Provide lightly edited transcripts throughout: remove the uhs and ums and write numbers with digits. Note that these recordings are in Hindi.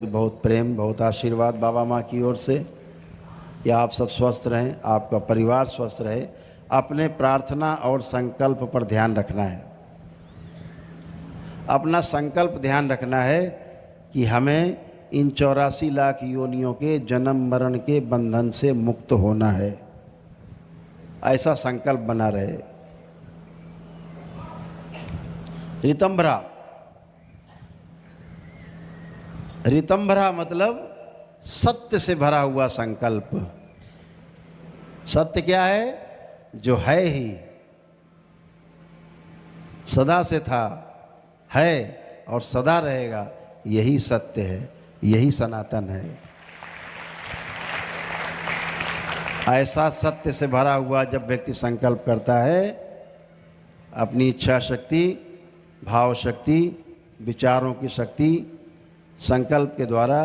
बहुत प्रेम, बहुत आशीर्वाद बाबा माँ की ओर से कि आप सब स्वस्थ रहें, आपका परिवार स्वस्थ रहे। अपने प्रार्थना और संकल्प पर ध्यान रखना है। अपना संकल्प ध्यान रखना है कि हमें इन 84 लाख योनियों के जन्म मरण के बंधन से मुक्त होना है। ऐसा संकल्प बना रहे। ऋतंभरा, ऋतंभरा मतलब सत्य से भरा हुआ संकल्प। सत्य क्या है? जो है ही, सदा से था, है और सदा रहेगा, यही सत्य है, यही सनातन है। ऐसा सत्य से भरा हुआ जब व्यक्ति संकल्प करता है, अपनी इच्छा शक्ति, भाव शक्ति, विचारों की शक्ति संकल्प के द्वारा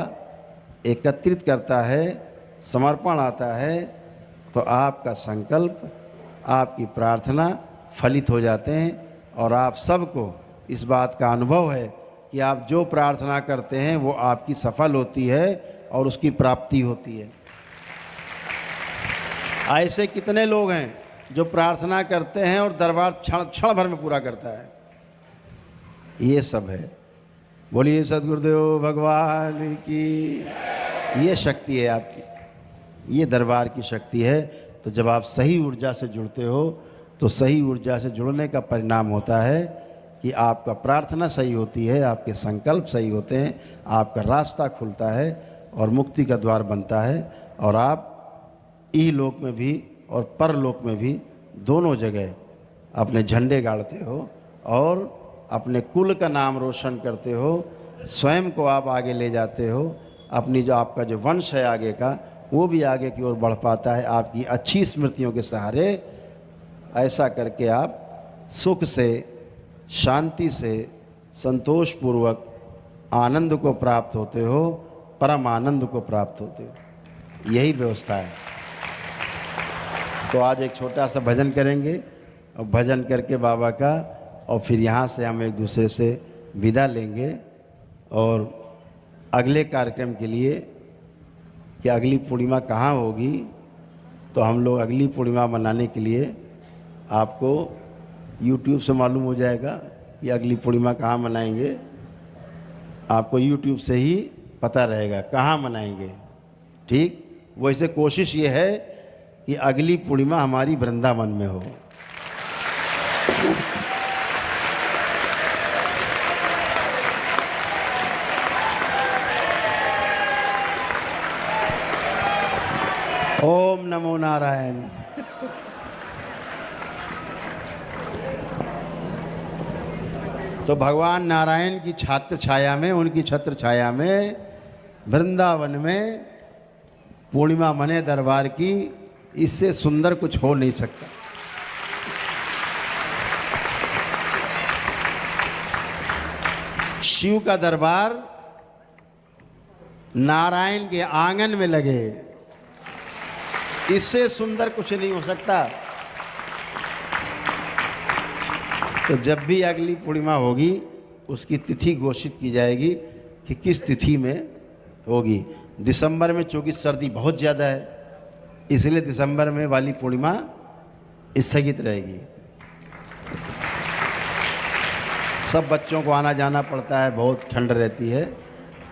एकत्रित करता है, समर्पण आता है, तो आपका संकल्प, आपकी प्रार्थना फलित हो जाते हैं। और आप सबको इस बात का अनुभव है कि आप जो प्रार्थना करते हैं वो आपकी सफल होती है और उसकी प्राप्ति होती है। ऐसे कितने लोग हैं जो प्रार्थना करते हैं और दरबार क्षण भर में पूरा करता है। ये सब है। बोलिए सद्गुरुदेव भगवान की। ये शक्ति है आपकी, ये दरबार की शक्ति है। तो जब आप सही ऊर्जा से जुड़ते हो तो सही ऊर्जा से जुड़ने का परिणाम होता है कि आपका प्रार्थना सही होती है, आपके संकल्प सही होते हैं, आपका रास्ता खुलता है और मुक्ति का द्वार बनता है। और आप इहलोक में भी और परलोक में भी दोनों जगह अपने झंडे गाड़ते हो और अपने कुल का नाम रोशन करते हो, स्वयं को आप आगे ले जाते हो। अपनी जो आपका जो वंश है आगे का, वो भी आगे की ओर बढ़ पाता है आपकी अच्छी स्मृतियों के सहारे। ऐसा करके आप सुख से, शांति से, संतोषपूर्वक आनंद को प्राप्त होते हो, परम आनंद को प्राप्त होते हो। यही व्यवस्था है। तो आज एक छोटा सा भजन करेंगे और भजन करके बाबा का, और फिर यहाँ से हम एक दूसरे से विदा लेंगे। और अगले कार्यक्रम के लिए कि अगली पूर्णिमा कहाँ होगी, तो हम लोग अगली पूर्णिमा मनाने के लिए आपको YouTube से मालूम हो जाएगा कि अगली पूर्णिमा कहाँ मनाएंगे। आपको YouTube से ही पता रहेगा कहाँ मनाएंगे। ठीक वैसे कोशिश ये है कि अगली पूर्णिमा हमारी वृंदावन में हो। ओम नमो नारायण। तो भगवान नारायण की छात्र छाया में, उनकी छत्र छाया में, वृंदावन में पूर्णिमा मने दरबार की, इससे सुंदर कुछ हो नहीं सकता। शिव का दरबार नारायण के आंगन में लगे, इससे सुंदर कुछ नहीं हो सकता। तो जब भी अगली पूर्णिमा होगी उसकी तिथि घोषित की जाएगी कि किस तिथि में होगी। दिसंबर में चूंकि सर्दी बहुत ज़्यादा है, इसलिए दिसंबर में वाली पूर्णिमा स्थगित रहेगी। सब बच्चों को आना जाना पड़ता है, बहुत ठंड रहती है,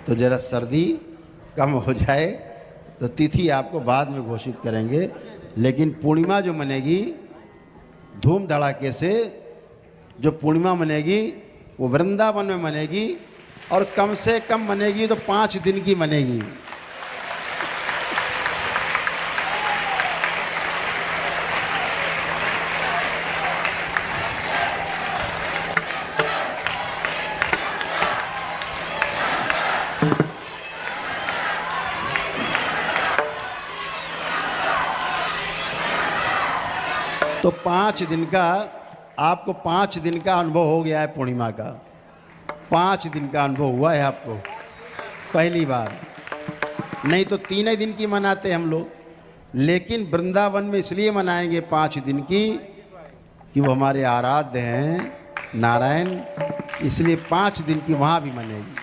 तो जरा सर्दी कम हो जाए तो तिथि आपको बाद में घोषित करेंगे। लेकिन पूर्णिमा जो मनेगी धूम धड़ाके से, जो पूर्णिमा मनेगी वो वृंदावन में मनेगी, और कम से कम मनेगी तो 5 दिन की मनेगी। तो 5 दिन का आपको 5 दिन का अनुभव हो गया है। पूर्णिमा का 5 दिन का अनुभव हुआ है आपको पहली बार। नहीं तो 3 ही दिन की मनाते हम लोग, लेकिन वृंदावन में इसलिए मनाएंगे 5 दिन की कि वो हमारे आराध्य हैं नारायण, इसलिए 5 दिन की वहां भी मनेगी।